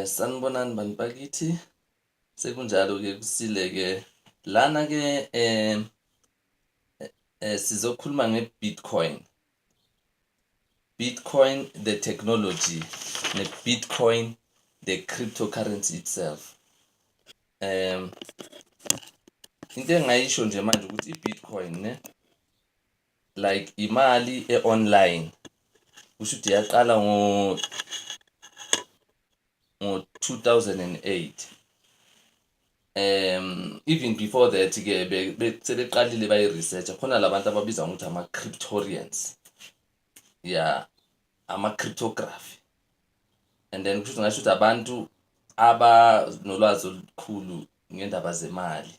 Sanibonani bantu bakithi. Sekunjalo-ke kusile-ke lana-ke sizokhuluma nge-Bitcoin. Bitcoin the technology ne-Bitcoin the cryptocurrency itself. Into engayisho nje manje ukuthi i-Bitcoin ne like imali e-online. Kusho ukuthi yaqala ngo-2008. Even before that-ke sebeqalile bayi-research khona labantu ababiza ngokuthi ama-cryptorians. Yeah, ama-cryptography. And then kusho ngasho ukuthi abantu abanolwazi olukhulu ngendaba zemali.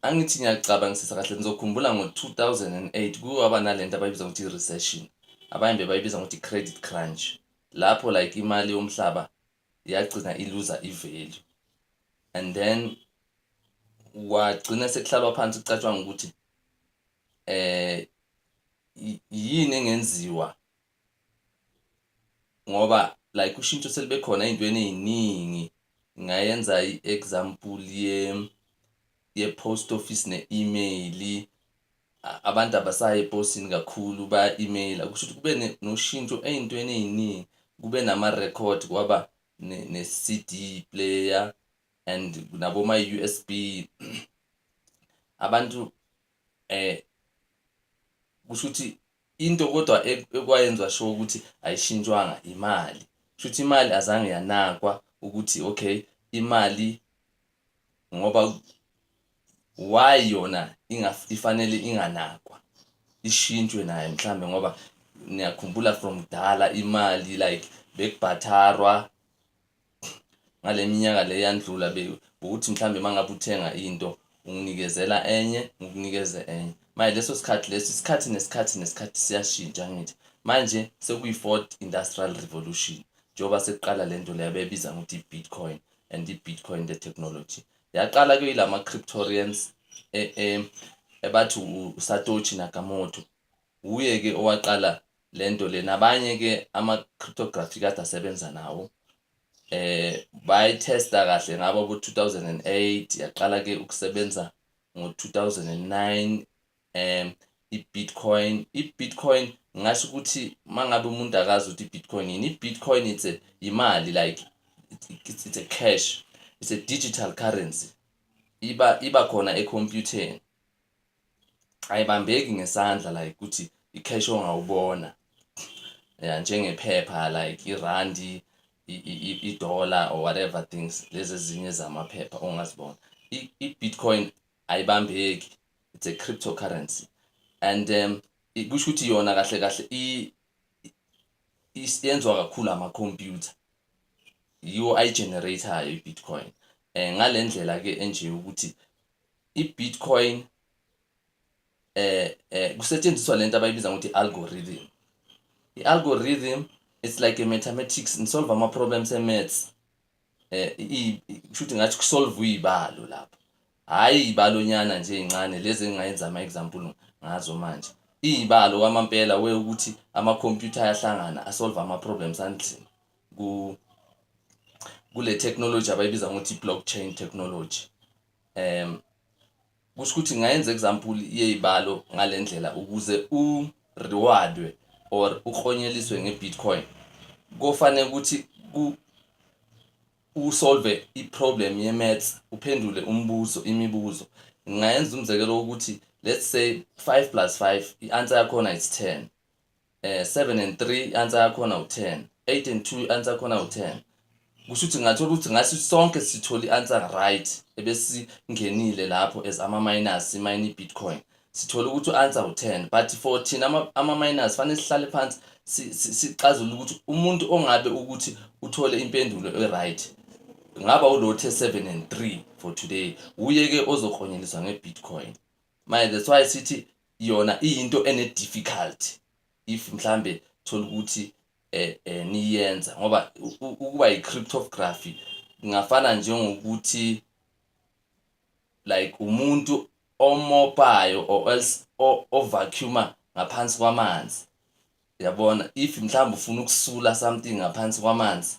Angithi ngiyacabangisisa kahle ngizokhumbula ngo-2008 kwaba nalento abayibiza ngokuthi i-recession. Abanye bayibiza ngokuthi i-credit crunch. Lapho like imali yomhlaba yagcina iluza i-value. And then wagcina sekuhlalwa phansi kucatshwa ukuthi yini engenziwa ngoba like ushintsho selibe khona ey'ntweni ey'ningi. Ngayenza i-example ye-post office ne-email. Abantu abasayi eposini kakhulu baya-emaila. Kusho ukuthi kube noshintsho ey'ntweni ey'ningi. Kube nama-record kwaba ne-CD player and naboma-USB. Abantu kusho ukuthi into kodwa ekwayenziwa sure ukuthi ayishintshwanga imali. Kusho ukuthi imali azange yanakwa ukuthi okay imali ngoba why yona ifanele inganakwa ishintshwe nayo mhlambe ngoba niyakhumbula from kudala imali like bekubhatharwa ngale minyaka le yandlula ukuthi mhlambe mangabe uthenga into unginikezela enye ngikunikeze enye. Manje leso sikhathi nesikhathi siyashintsha ngithi. Manje sekuyi-4th industrial revolution njengoba sekuqala lento le abebiza ngokuthi i-Bitcoin and i-Bitcoin the technology. Yaqala kuyilama cryptorians ebathi uSatoshi Nakamoto. Uye-ke owaqala lento le nabanye-ke ama-cryptography kade asebenza nawo. Bayithesta kahle ngabo bo-2008 yaqala-ke ukusebenza ngo-2009. I-Bitcoin ngingasho ukuthi mangabe umuntu akazi ukuthi i-Bitcoin yini. I-Bitcoin imali like it's a cash, it's a digital currency. Iba khona ekhompyutheni. Ayibambeki ngesandla like ukuthi i-cash ongawubona. Yeah, njengephepha like irandi, i-dollar or whatever things lezi ezinye zamaphepha ongazibona. I-Bitcoin ayibambeki, it's a cryptocurrency. And kusho ukuthi yona kahle kahle yenziwa kakhulu amakhompyutha. Yiwo ayi-generator-yo i-Bitcoin. Ngale ndlela-ke enje ukuthi i-Bitcoin kusetshenziswa lento abayibiza ngokuthi i-algorithm. I-algorithm it's like a mathematics, nisolve ama-problems e-maths. Kusho ukuthi ngathi kusolvwe iy'balo lapho. Hhayi iy'balonyana nje ey'ncane lezi engingayenza ama-example ngazo manje. Iy'balo kwamampela ukuthi amakhompyutha ayahlangana asolve ama-problems anzima. Kule technology abayibiza ngokuthi i-blockchain technology. Kusho ukuthi ngayenza example yey'balo ngale ndlela ukuze u-reward-we or uklonyeliswe nge-Bitcoin. Kufanele ukuthi usolve i-problem ye-maths, uphendule imibuzo. Ngingayenza umzekelo wokuthi let's say 5 plus 5 i-answer yakhona is 10. 7 and 3 i-answer yakhona u-10. 8 and 2 i-answer yakhona u-10. Kusho ukuthi ngathola ukuthi ngasi sonke sithola i-answer right ebese singenile lapho as ama-minus imine i-Bitcoin. Sithola ukuthi u-answer u-10 but for thina ama-minus fanele sihlale phansi sicazule ukuthi umuntu ongabe ukuthi uthole impendulo e-right ngaba ulothe 7 and 3 for today uye-ke ozoklonyeliswa nge-Bitcoin. Manje that's why sithi yona iyinto ene-difficulty if mhlambe thola ukuthi niyenza ngoba ukuba i-cryptography kungafana njengokuthi like umuntu omopayo or else ovacuuma ngaphansi kwamanzi. Yabona, if mhlawumbe ufuna ukusula something ngaphansi kwamanzi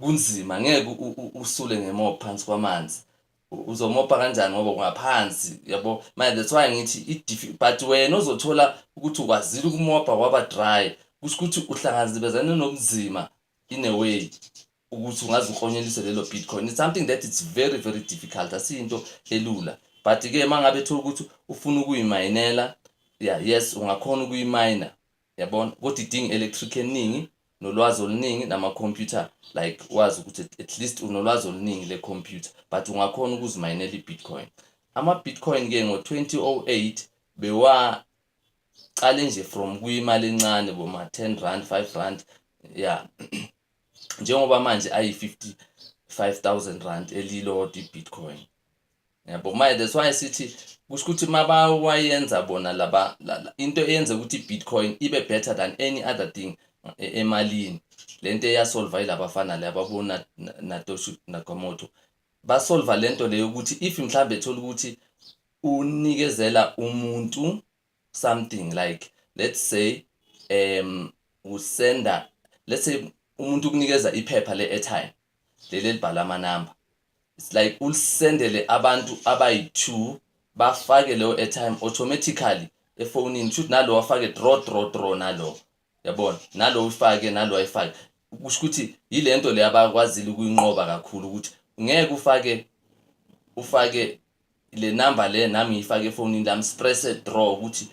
kunzima, ngeke usule ngemopha phansi kwamanzi. Uzomopha kanjani ngoba ngaphansi, yabo. Manje that's why ngithi but wena uzothola ukuthi ukwazile ukumopha kwaba dry, kusho ukuthi uhlangabezane nobunzima in a way ukuthi ungaze uklonyelise lelo Bitcoin. It's something that it's very very difficult, asiyinto elula. But ke mangabe thola ukuthi ufuna ukuyimayinela, yeah, yes ungakhona ukuyimina, yabona, kodwa idinga electric eningi nolwazi oluningi namakhompyutha, like wazi ukuthi at least unolwazi oluningi le-computer, but ungakhona ukuzimayinela i-Bitcoin. Ama-Bitcoin ke ngo-2008 bewaqale nje from kuyimali encane boma 10 rand 5 rand, yeah. Njengoba manje ayi-55,000 rand elilodwa i-Bitcoin, yabo. Manje that's why sithi kusho ukuthi mabawayenza bona laba into eyenza ukuthi i-Bitcoin ibe better than any other thing emalini, lento eyasolva yilabafana laba bona Satoshi Nakamoto. Basolva lento leyo ukuthi if mhlambe ethola ukuthi unikezela umuntu something, like let's say usenda, let's say umuntu kunikeza iphepha le-airtime leli libhala amanamba, it's like ulisendele abantu abayi-2 bafake leyo airtime automatically efonini, kusho ukuthi nalo wafake draw nalo, yabona, nalo ufake nalo ayifake. Kusho ukuthi yilento le abakwazile ukuyinqoba kakhulu ukuthi ngeke ufake le number le nami ngifake efonini lami, press draw ukuthi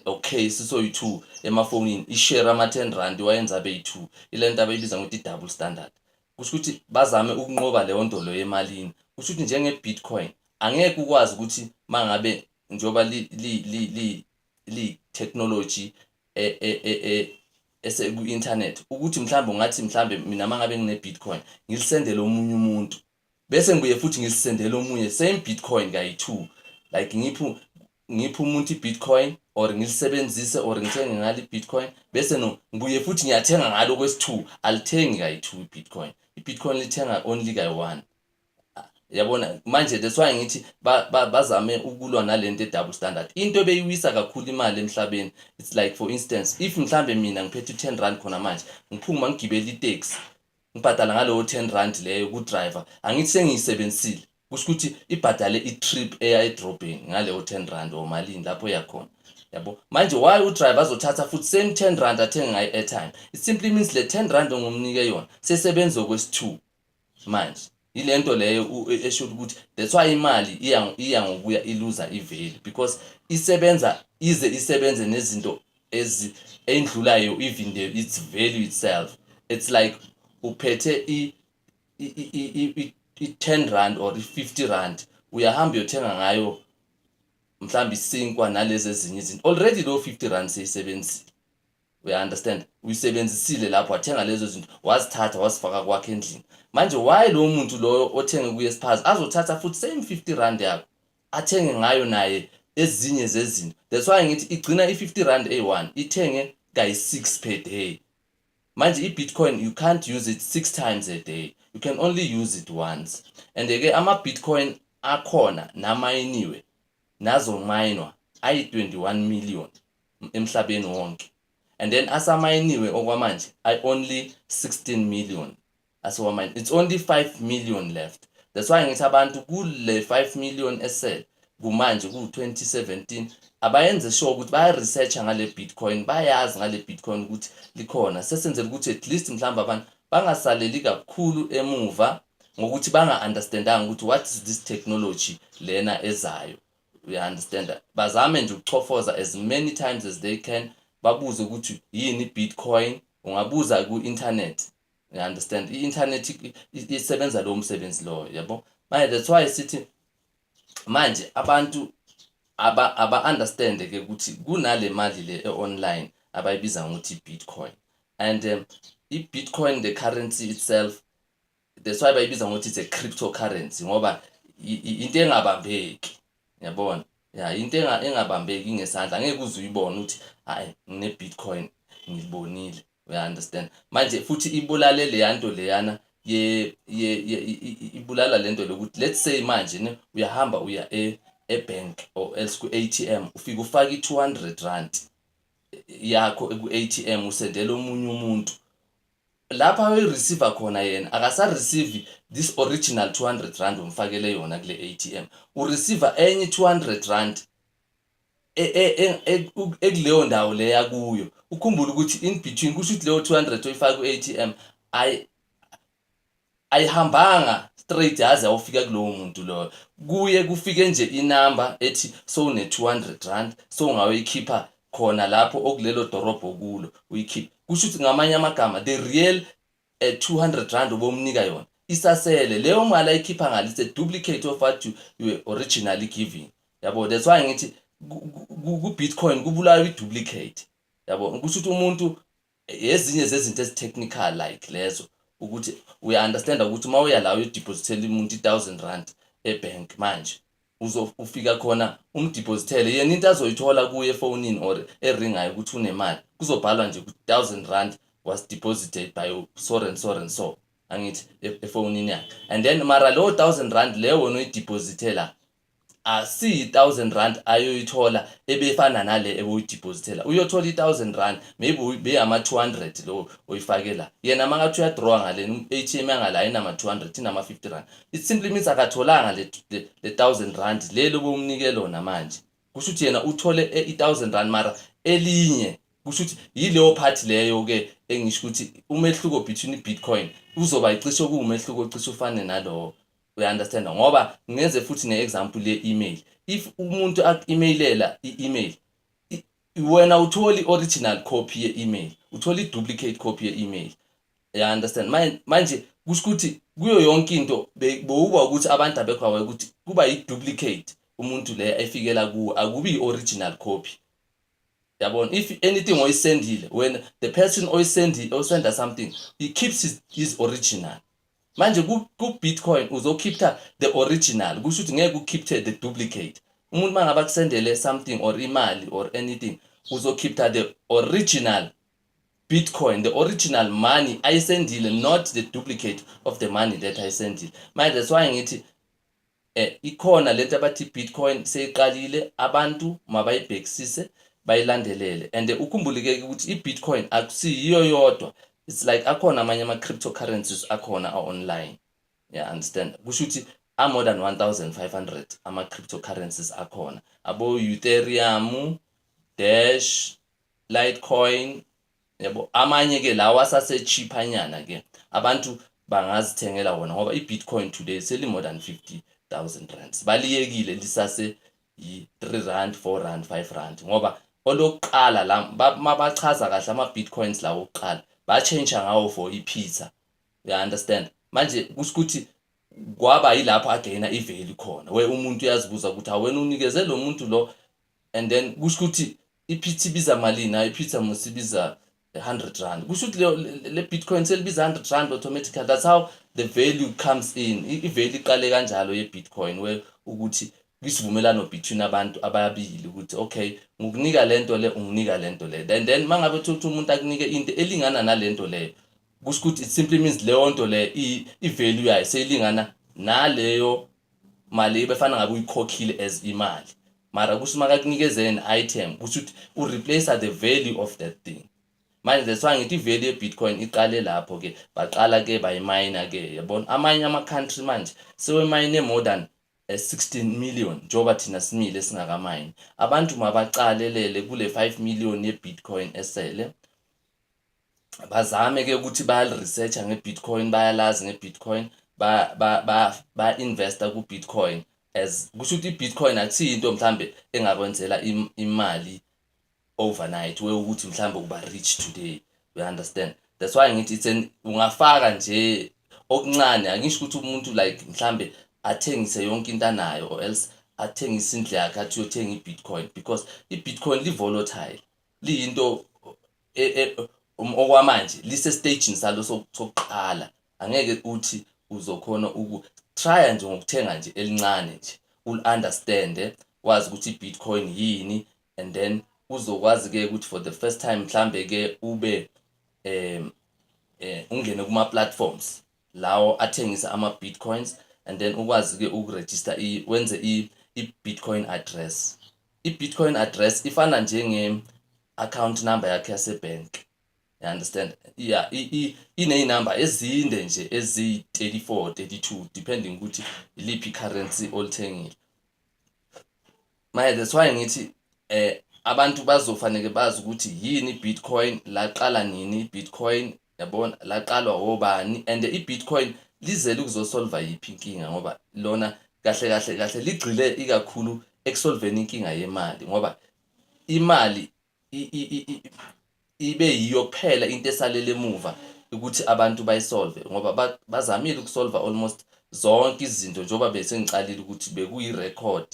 okay sisoyi-2 emafonini, ishare ama-10 rand wayenza abeyi-2, ilento abayibiza ngokuthi i-double standard. Kusho ukuthi bazame ukunqoba leyo nto leyo emalini. Kusho ukuthi njenge-Bitcoin angeke ukwazi ukuthi mangabe njoba li technology eseku-internet, ukuthi mhlawumbe ungathi mhlawumbe mina mangabe ngine-Bitcoin ngilisendele omunye umuntu bese ngibuye futhi ngilisendele omunye same Bitcoin kayi-2, like ngiphe umuntu i-Bitcoin or ngilisebenzise or ngithenge ngalo i-Bitcoin bese ngibuye futhi ngiyathenga ngalo kwesi-2, alithengi kayi-2 i-Bitcoin. I-Bitcoin lithenga only kayi-1, yabona. Manje that's why ngithi bazame ukulwa nalento e-double standard. Into beyiwisa kakhulu imali emhlabeni, it's like for instance if mhlambe mina ngiphethe 10 rand khona manje ngiphuma ngigibela itaxi ngibhadala ngalowo 10 rand leyo ku-driver, angithi sengiyisebenzisile, kusho ukuthi ibhadale i-trip eya edrobheni ngaleyo 10 rand or malini lapho yakhona, yabo. Manje why u-driver azothatha futhi same 10 rand athenge ngayo airtime? It simply means le 10 rand ongumnike yona sesebenza kwesi-2 manje. Ilento leyo esho ukuthi that's why imali iya ngokuya iluza i-value, because isebenze nezinto endlulayo even its value itself. It's like uphethe i-10 rand or i-50 rand uyahamba uyothenga ngayo mhlawumbe isinkwa nalezi ezinye izinto, already lo 50 rand seyisebenzile, uya-understand, uyisebenzisile lapho wathenga lezo zinto, wazithatha wazifaka kwakhe endlini. Manje why lo muntu loyo othenge kuye esiphaza azothatha futhi same 50 rand yakho athenge ngayo naye ezinye zezinto? That's why ngithi igcina i-50 rand eyi-1 ithenge kayi-6 per day. Manje i-Bitcoin you can't use it 6 times a day, you can only use it once. And-ke ama-Bitcoin akhona namayiniwe nazomayinwa ayi-21 million emhlabeni wonke, and then asamayiniwe okwamanje only 16 million asawamayini. It's only 5 million left. That's why ngithi abantu kule 5 million esele kumanje ku-2017 abayenze sure ukuthi baya-researcha ngale Bitcoin, bayazi ngale Bitcoin ukuthi likhona, sesenzele ukuthi at least mhlawumbe abantu bangasaleli kakhulu emuva ngokuthi banga-understandanga ukuthi what is this technology lena ezayo, uya-understand. Bazame nje ukuchofoza as many times as they can, babuze ukuthi yini i-Bitcoin, ungabuza ku-internet, uya-understand. I-internet isebenza lowo msebenzi loyo, yabo. Manje that's why sithi manje abantu aba-understand-ke ukuthi kunale mali le e-online abayibiza ngokuthi i-Bitcoin, and i-Bitcoin the currency itself, that's why bayibiza ngokuthi it's a cryptocurrency ngoba into engabambeki, yabona. Ya into engabambeki ngesandla, angeke uze uyibone ukuthi hayi ngine-Bitcoin ngibonile, uya-understand. Manje futhi ibulale leyanto leyana ibulala lento lokuthi let's say manje ne uyahamba uya e-bank or else ku-ATM ufike ufake i-200 rand yakho ku-ATM usendela omunye umuntu, lapha uyi-receiver khona yena akasa-receive this original 200 rand umfakele yona kule ATM, ureceiver enye 200 rand ekuleyo ndawo leya kuyo. Ukhumbule ukuthi in between kusho ukuthi leyo 200 oyifaka ku-ATM ayihambanga straight yaze awufika kulowo muntu loyo, kuye kufike nje inamba ethi sowune 200 rand sowungayoyikhipha khona lapho okulelo dorobho kulo uyikhipha. Kusho ukuthi ngamanye amagama the real 200 rand obomnika yona isasele, leyo mali ayikhipha ngale it's a duplicate of what you were originally giving. Yabo, that's why ngithi ku-Bitcoin kubulawa i-duplicate. Yabo, kusho ukuthi umuntu ezinye zezinto ezi-technical like lezo ukuthi uya-understanda ukuthi uma uya la uyodeposithela umuntu 1000 rand ebank manje ufika khona umdeposithele yena into azoyithola kuye efonini or eringayo ukuthi unemali kuzobhalwa nje ukuthi 1000 rand was deposited by so and so and so, angithi efonini yakhe. And then mara leyo 1000 rand leyo wena uyideposithela asi 1000 rand ayoyithola ebefana nale eboyideposithela, uyothola 1000 rand maybe beyama 200 lo oyifakela yena. Mangathi uyadraw ngale ATM yangala inama 200 inama 50 rand, it simply means akatholanga le 1000 rand lelo bomnike lona manje. Kusho ukuthi yena uthole i1000 rand mara elinye. Kusho ukuthi yileyo part leyo ke engisho ukuthi umehluko between iBitcoin uzoba icishe kuwumehluko ocishe ufane nalowo. Uya-understand ngoba ngenze futhi ne-example ye-email. If umuntu ak-emailela i-email, wena utholi original copy ye-email, utholi duplicate copy ye-email. Uya-understand manje kusho ukuthi kuyo yonke into bowuba ukuthi abantu abekho awaye ukuthi kuba yi-duplicate umuntu le efikela kuwo, akubi i-original copy. Yabona, if anything oyisendile, when the person oyisenda something, he keeps his original. Manje ku-Bitcoin uzokhipha the original, kusho ukuthi ngeke ukhiphe the duplicate. Umuntu mangaba kusendele something or imali or anything, uzokhipha the original Bitcoin, the original money ayisendile, not the duplicate of the money that ayisendile. Manje that's why ngithi ikhona lento abathi Bitcoin seyiqalile, abantu mabayibhekisise bayilandelele. And ukhumbule ke ukuthi iBitcoin akusiyo yodwa, it's like akhona amanye ama-cryptocurrencies akhona online. Yeah, understand? Kusho ukuthi more than 1500 ama-cryptocurrencies akhona, abo-Ethereum, Dash, Litecoin. Yabo, amanye ke lawa asase-cheapanyana ke abantu bangazithengela wona ngoba iBitcoin today seli more than 50,000 rands. Baliyekile lisase yi-3 rand, 4 rand, 5 rand ngoba olokuqala la mabachaza kahle ama-Bitcoins lawo okuqala ba-change ngawo for i-pizza. You understand? Manje kusho ukuthi kwaba yilapho againa i-value khona, we umuntu uyazibuza ukuthi awena unikeze lo muntu lo, and then kusho ukuthi i-pizza ibiza malini, i-pizza musibiza 100 rand. Kusho ukuthi le Bitcoin selibiza 100 rand automatically. That's how the value comes in. I-value iqale kanjalo ye-Bitcoin, we ukuthi kwisivumelano between abantu ababili ukuthi okay, ngokunika lento le unginika lento le, and then mangabe uthi umuntu akunike into elingana nalento leyo, kusho ukuthi it simply means leyo nto le i-value yayo seyilingana naleyo mali ebefana ngabe uyikhokhile as imali. Mara kusho makakunikeze an item kusho ukuthi ureplace the value of that thing. Manje that's why ngithi i-value ye-Bitcoin iqale lapho ke, baqala ke bayimina ke. Yabona, amanye ama-country manje sewemayine more than 16 million njengoba thina simile singakamine. Abantu mabacalelele kule 5 million ye-Bitcoin esele, bazame ke ukuthi bayali-researcha nge-Bitcoin, bayalazi nge-Bitcoin, ba-investa ku-Bitcoin. As kusho ukuthi i-Bitcoin akusiyinto mhlambe engakwenzela imali overnight, we ukuthi mhlambe uba rich today. You understand? That's why ngithi ungafaka nje okuncane, angisho ukuthi umuntu like mhlambe athengise yonke into anayo or else athengise indlu yakhe athi uyothenga i-Bitcoin, because i-Bitcoin li-volatile, liyinto okwamanje lise-stagini salo sokuqala. Angeke uthi uzokhona try nje ngokuthenga nje elincane nje, ul-understande, wazi ukuthi i-Bitcoin yini, and then uzokwazi ke ukuthi for the first time mhlambe ke ube ungene kuma-platforms lawo athengisa ama-Bitcoins, and then ukwazi ke ukuregister wenze i-Bitcoin address. I-Bitcoin address ifana account number yakhe yasebank. You understand? Yeah, iney'namba ezinde nje eziyi-34 32 depending ukuthi iliphi currency olithengile. Manje that's why ngithi abantu bazofanele bazi ukuthi yini Bitcoin, laqala nini Bitcoin, yabona, laqalwa obani, and i-Bitcoin lizele ukuzosolva yiphi inkinga, ngoba lona kahle kahle kahle ligxile ikakhulu ekusolveni inkinga yemali, ngoba imali ibe yiyo kuphela into esalele emuva ukuthi abantu bayisolve, ngoba bazamile ukusolva almost zonke izinto njengoba besengicalile ukuthi bekuyi-record,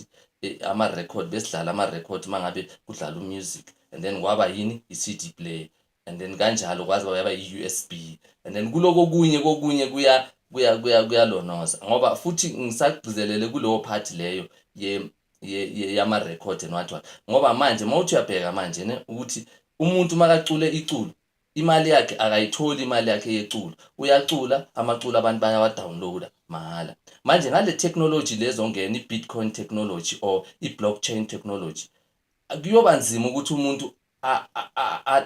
ama-record besidlala ama-record mangabe kudlala umusic, and then kwaba yini i-CD player, and then kanjalo kwaze kwaba i-USB, and then kokunye kuyalonoza, ngoba futhi ngisagcizelele kuleyo part leyo yama-record and what, ngoba manje mawuthi uyabheka manje ne ukuthi umuntu makacule iculo, imali yakhe akayitholi, imali yakhe yeculo, uyacula amaculo abantu bayawa-downloada mahhala. Manje ngale technology lezongena, i-Bitcoin technology or i-blockchain technology, kuyoba nzima ukuthi umuntu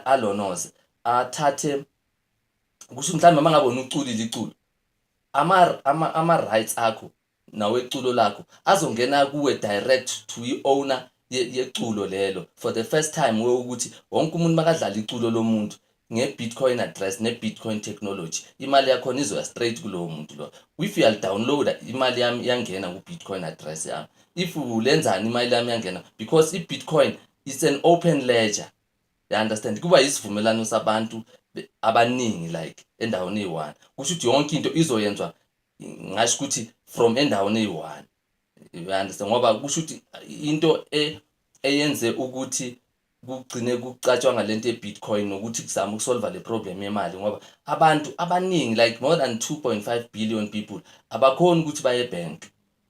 alonoze athathe, kusho mhlawumbe mangabe wena uculile iculo, ama-rights akho naweculo lakho azongena kuwe direct to i-owner yeculo lelo for the first time, ukuthi wonke umuntu makadlala iculo lomuntu nge-Bitcoin address ne-Bitcoin technology, imali yakhona izoya straight kulowo muntu lo. If uyalidownloada, imali yami yangena ku-Bitcoin address yami. If ulenzani, imali yami yangena, because i-Bitcoin is an open ledger. You understand? Kuba isivumelano sabantu abaningi like endaweni eyi-one, kusho ukuthi yonke into izoyenzwa, ngasho ukuthi from endaweni eyi-one. You understand? Ngoba kusho ukuthi into eyenze ukuthi kugcine kucatshwa ngalento ye-Bitcoin nokuthi kuzama ukusolva le problem yemali, ngoba abantu abaningi like more than 2.5 billion people abakhoni ukuthi baye bank.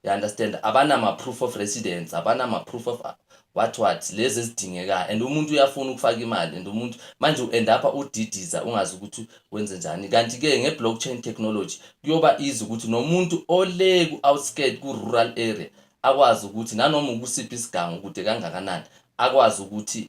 You understand? Abanama-proof of residence, abanama-proof of what lezi ezidingekayo, and umuntu uyafuna ukufaka imali, and umuntu manje u-end-up udidiza ungazi ukuthi wenze njani. Kanti-ke nge-blockchain technology kuyoba easy ukuthi nomuntu ole ku-outskirt ku-rural area akwazi ukuthi nanoma ukusiphi isigango kude kangakanani akwazi ukuthi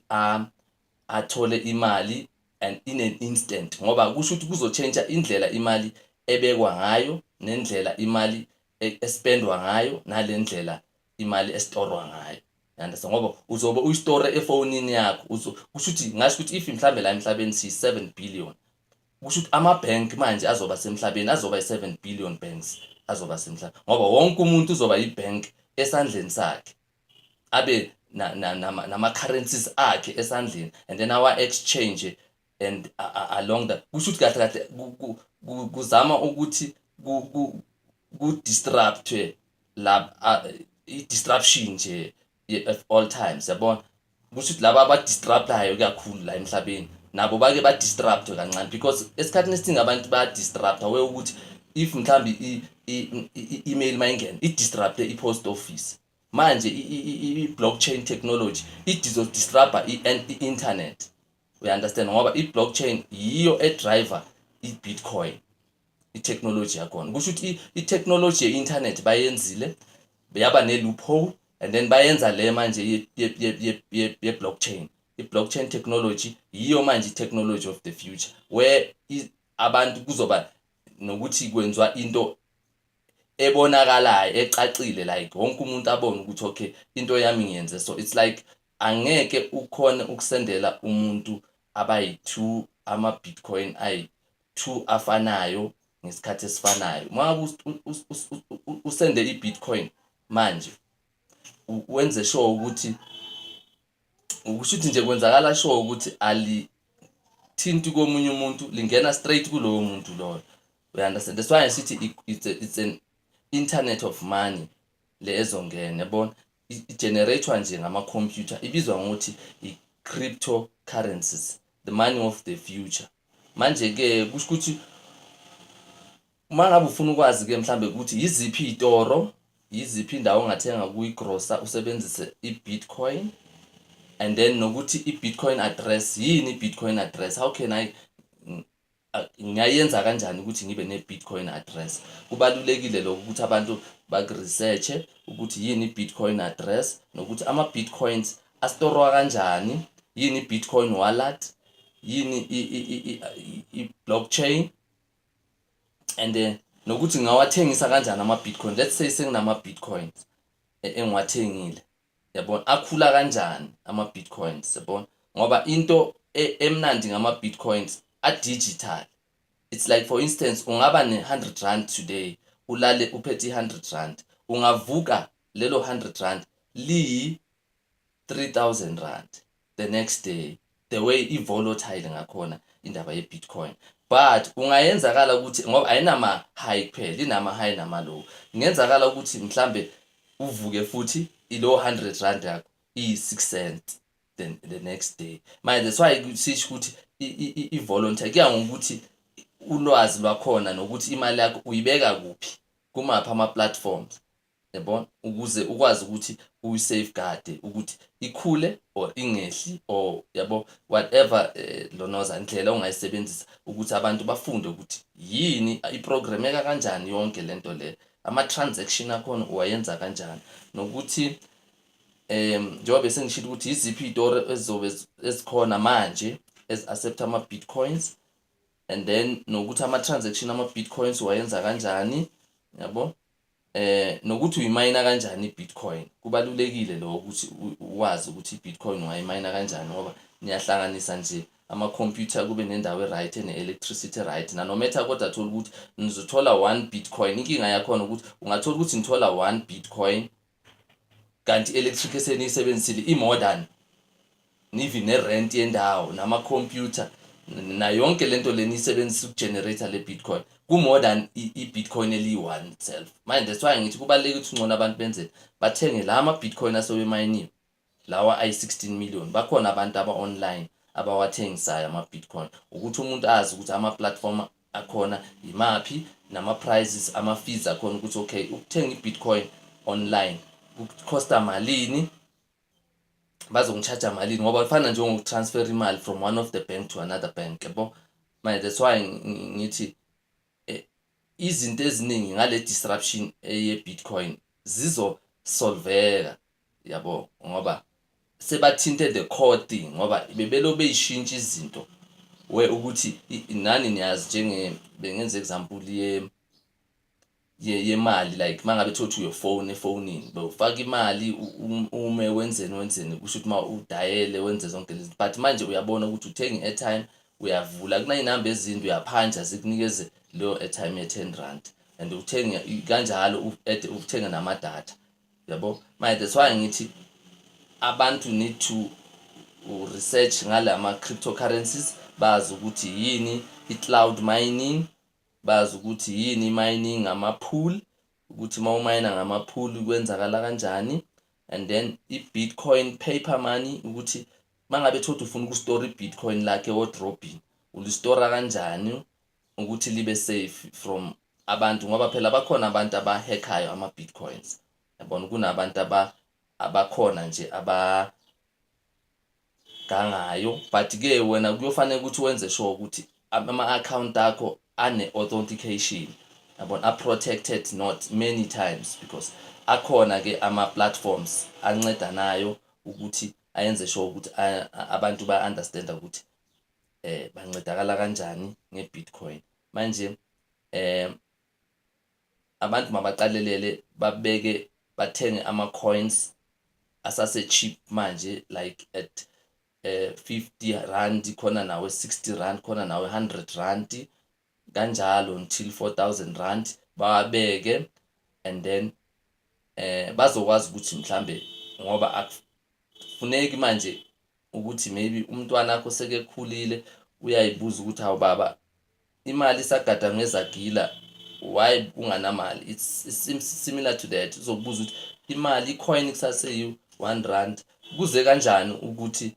athole imali and in an instant, ngoba kusho ukuthi kuzotshentsha indlela imali ebekwa ngayo nendlela imali espendwa ngayo nale ndlela imali estorwa ngayo. Understand? Ngoba uzobe uyistore efonini yakho, kusho ukuthi ngasho ukuthi if mhlambe la emhlabeni si-7 billion, kusho ukuthi ama-bank manje azoba semhlabeni, azoba i-7 billion banks azoba semhlabeni, ngoba wonke umuntu uzoba i-bank esandleni sakhe, abe nama-currencies akhe esandleni, and then our exchange and along that. Kusho ukuthi kahle kahle kuzama ukuthi ku-disruptwe i-disruption nje at all times, yabona. Kusho ukuthi laba abadisruptayo kakhulu la emhlabeni nabo bake badisruptwe kancane, because esikhathini esiningi abantu bayadisrupta we ukuthi if mhlambi i-email mayingena i-disrupte i-post office. Manje i-blockchain technology izodisrupta i-internet. We understand? Ngoba i-blockchain yiyo edriver i-Bitcoin, i-technology yakhona. Kusho ukuthi i-technology ye-internet bayenzile, yaba ne-loophole, and then bayenza le manje ye-blockchain. I-blockchain technology yiyo manje i-technology of the future, where abantu kuzoba nokuthi kwenziwa into ebonakalayo ecacile, like wonke umuntu abone ukuthi okay, into yami ngiyenze so. It's like angeke ukhona ukusendela umuntu abayi-2 ama-Bitcoin ayi-2 afanayo ngesikhathi esifanayo. Mangabe usende i-Bitcoin manje wenze sure ukuthi ukusho ukuthi nje kwenzakala sure ukuthi alithinti komunye umuntu, lingena straight kulowo muntu loyo. We understand? That's why I sithi it's an internet of money le ezongena, yabona, i-generatewa nje ngama-computer, ibizwa ngokuthi i-cryptocurrencies, the money of the future. Manje-ke kusho ukuthi mangabe ufuna ukwazi-ke mhlambe ukuthi yiziphi iy'toro, yiziphi indawo ongathenga kuyi-grocer usebenzise i-Bitcoin, and then nokuthi i-Bitcoin address yini, i-Bitcoin address, how can I ngiyayenza kanjani ukuthi ngibe ne-Bitcoin address. Kubalulekile lokho ukuthi abantu baku-researche ukuthi yini i-Bitcoin address, nokuthi ama-Bitcoins astorwa kanjani, yini i-Bitcoin wallet, yini i-blockchain, and nokuthi ngawathengisa kanjani ama-Bitcoin. Let's say senginama-Bitcoins engiwathengile, yabona, akhula kanjani ama-Bitcoins, yabona, ngoba into emnandi ngama-Bitcoins a-digital. It's like, for instance, ungaba ne-100 rand today, ulale uphethe i-100 rand, ungavuka lelo 100 rand liyi-3,000 rand the next day, the way i-volatile ngakhona indaba ye-Bitcoin. But ungayenzakala ukuthi ngoba ayinama-high kuphela, inama-high nama-low. Kungenzakala ukuthi mhlambe uvuke futhi ilo 100 rand yakho iyi-6 cents the next day. Manje that's why sisho ukuthi i-voluntary kuya ngokuthi ulwazi lwakhona nokuthi imali yakho uyibeka kuphi, kumaphi ama-platforms, yabona, ukuze ukwazi ukuthi uyi-safeguard ukuthi ikhule or ingehli or yabo whatever lonoza indlela ongayisebenzisa ukuthi abantu bafunde ukuthi yini iprogrameka kanjani yonke lento le, ama-transaction akhona uwayenza kanjani, nokuthi njengoba sengishilo ukuthi yiziphi iy'toro ezikhona manje ezi-accept ama-Bitcoins, and then nokuthi ama-transaction ama-Bitcoins uwayenza kanjani, yabo, nokuthi uyimayina kanjani i-Bitcoin. Kubalulekile lo ukuthi uwazi ukuthi i-Bitcoin ungayimayina kanjani, ngoba niyahlanganisa nje ama-computer kube nendawo e-right ene-electricity right, nanometha kodwa thola ukuthi nizothola 1 Bitcoin. Inkinga yakhona ukuthi ungathola ukuthi nithola 1 Bitcoin kanti i-electric eseniyisebenzisile i-modern, nivi ne-rent yendawo nama-computer na yonke lento le niyisebenzisa ukugenerate le Bitcoin ku-more than i-Bitcoin eliyi-one itself. Manje that's why ngithi kubalulekile ukuthi ngcono abantu benze bathenge la ama-Bitcoin asebemayiniwe lawa ayi-16 million. Bakhona abantu aba-online abawathengisayo ama-Bitcoin, ukuthi umuntu azi ukuthi ama-platform akhona imaphi, nama-prices, ama-fees akhona, ukuthi okay, ukuthenga i-Bitcoin online kukhosta malini, bazongicharge malini, ngoba kufana njengokutransfer imali from one of the bank to another bank, yabo. Manje that's why ngithi izinto eziningi ngale disruption ye-Bitcoin zizosolveka, yabo, ngoba sebathinte the core thing, ngoba bebelo beyishintsha izinto ukuthi nani niyazi bengenza example yemali, like mangabe thothi uyofona efonini bewufaka imali ume wenzeni kusho ukuthi ma udayele wenze zonke lezi, but manje uyabona ukuthi uthenga i-airtime, uyavula kunayinamba ezinde uyaphanja zikunikeze leyo airtime ye-10 rand, and uthenga kanjalo uthenga namadatha, yabo. Manje that's why ngithi abantu need to research ngalama cryptocurrencies, bazi ukuthi yini i-cloud mining, bazi ukuthi yini i-mining ngama-pool, ukuthi ma umayina ngama-pool kwenzakala kanjani, and then i-Bitcoin paper money, ukuthi mangabe thothi ufuna ukustore i-Bitcoin lakhe wardrobe ulistora kanjani ukuthi libe safe from abantu, ngoba phela bakhona abantu abahackayo ama-Bitcoins, yabona, kunabantu abakhona nje abagangayo. But-ke wena kuyofanele ukuthi wenze sure ukuthi ama-account akho ane-authentication, yabona, a-protected not many times, because akhona-ke ama-platforms ancedanayo ukuthi ayenze sure ukuthi abantu ba-understanda ukuthi bancedakala kanjani nge-Bitcoin. Manje abantu mabaqalelele babeke bathenge ama-coins asase-cheap manje, like at 50 rand, khona nawe 60 rand, khona nawe 100 rand, kanjalo until 4,000 rand bawabeke, and then bazokwazi ukuthi mhlambe, ngoba akufuneki manje ukuthi maybe umntwana akho sekekhulile uyayibuza ukuthi hawu baba, imali isagada ngezagila, why unganamali? It's similar to that. Uzobuza ukuthi imali i-coin kusaseyi 1 rand kuze kanjani ukuthi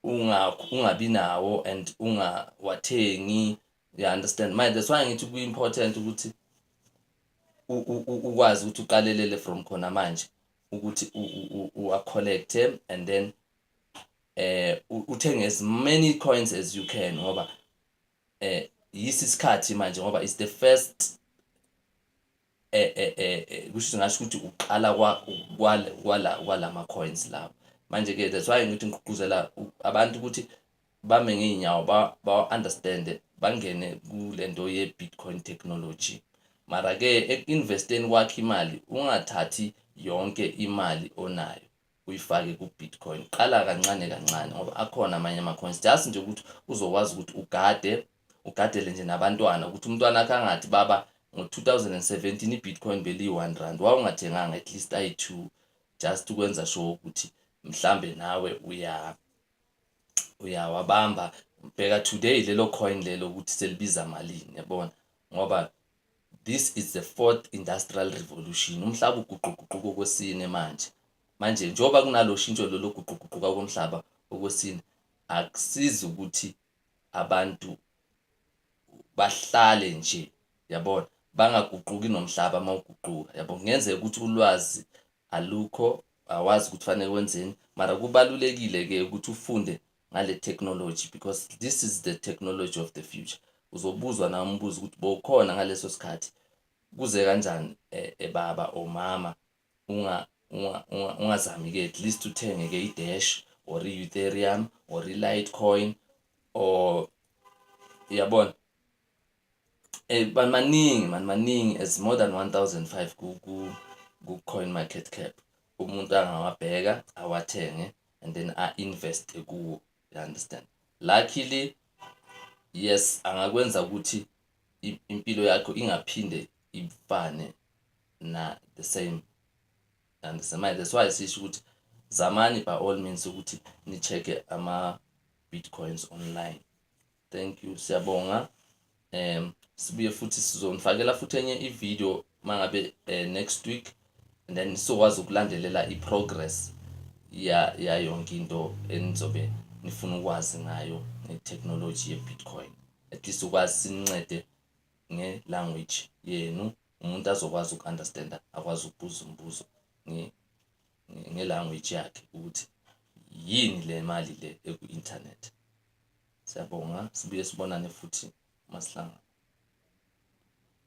ungabi nawo and ungawathengi, you understand? Manje that's why ngithi ku-important ukuthi ukwazi ukuthi uqalelele from khona manje ukuthi uwa-collecte, and then uthenge as many coins as you can, ngoba yisi isikhathi manje, ngoba it's the first kusho ngasho ukuthi uqala kwalama coins lawo, Manje-ke that's why ngithi ngigqugquzela abantu ukuthi bame ngey'nyawo ba-understand bangene kulento ye-Bitcoin technology. Mara-ke eku-investeni kwakho imali ungathathi yonke imali onayo uyifake ku-Bitcoin. Qala kancane kancane ngoba akhona amanye ama-coins just nje ukuthi uzokwazi ukuthi ugadele nje nabantwana ukuthi umntwana akhe angathi baba ngo-2017 i-Bitcoin beliyi-R1 wawungathenganga at least ayi-2 just ukwenza sure ukuthi mhlambe nawe uyawabamba bheka today lelo coin lelo ukuthi selibiza malini yabona ngoba this is the 4th industrial revolution. Umhlaba uguquguquka okwesine manje njengoba kunalo shintsho lolo guquguquka komhlaba okwesine akusizi ukuthi abantu bahlale nje yabona bangaguquki nomhlaba mawuguquka yabo. Kungenzeka ukuthi ulwazi alukho awazi ukuthi fanele wenzeni mara kubalulekile-ke ukuthi ufunde ngale technology because this is the technology of the future. Uzobuzwa na umbuzo ukuthi bowukhona ngaleso sikhathi kuze kanjani baba or mama ungazami-ke at least uthenge-ke i-Dash or i-Ethereum or i-Litecoin or yabona maningi as more than 1005 ku-coin market cap. Umuntu angawabheka awathenge and then a-invest kuwo, you understand. Luckily yes angakwenza ukuthi impilo yakho ingaphinde ifane na the same, understand. That's why sisho ukuthi zamani by all means ukuthi ni-check-e ama-Bitcoins online. Thank you, siyabonga. Sibuye futhi sizonifakela futhi enye i-video mangabe next week and then sizokwazi ukulandelela i-progress ya yonke into enizobe nifuna ukwazi ngayo nge-technology ye-Bitcoin. At least ukwazi sinincede nge-language yenu umuntu azokwazi uku-understanda akwazi ukubuza umbuzo nge-language yakhe ukuthi yini le mali le eku-internet. Siyabonga, sibuye sibonane futhi masihlangana.